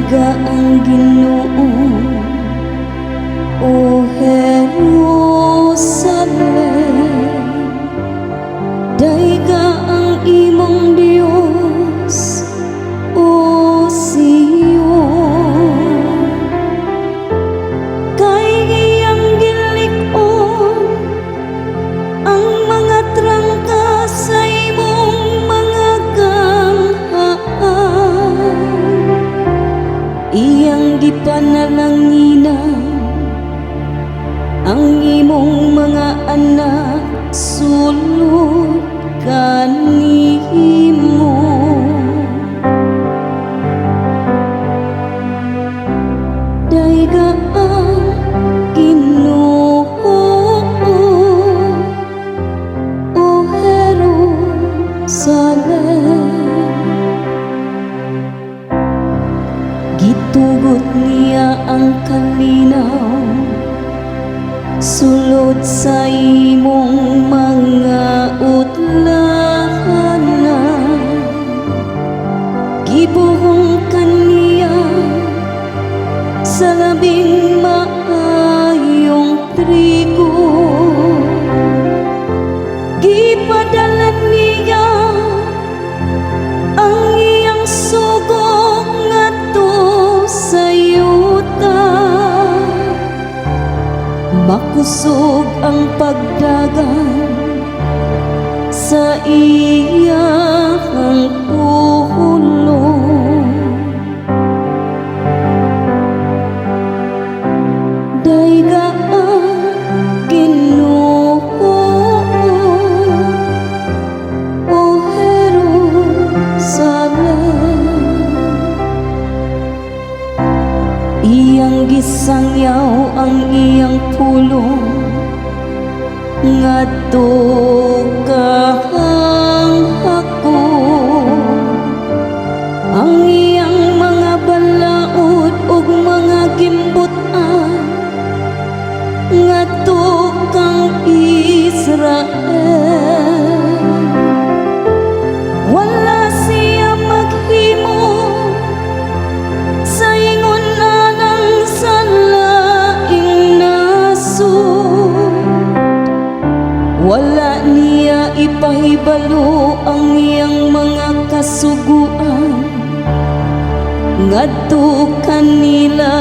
Dayga ang Ginoo, O Jerusalem, dayga ang imong Dios, O Sion. Kay iyang gilik-on ang mga trangka sa imong mga ganghaan. Iyang gipanalanginan ang imong mga anak, sulod kanimo. Dayga ang Ginoo, O Jerusalem, gitugot niya ang kalinaw sulod sa imong mga utlahanan. Gibuhong kaniya sa labing maayong trigo. Gipadala niya ang iyang sugo ngadto sa yuta. Makusog ang pagdagan sa iyang pulo. Dayga ang Ginoo, O Jerusalem, iyang gisangyaw ang iyang pulong ngadto kahang hako. Ang iyang mga balaod ug mga gimbutan ngadto kang Israel. Wala siya maghimo sa ingon anang sa laing nasud. Wala niya ipahibalo ang iyang mga kasuguan ngadto kanila.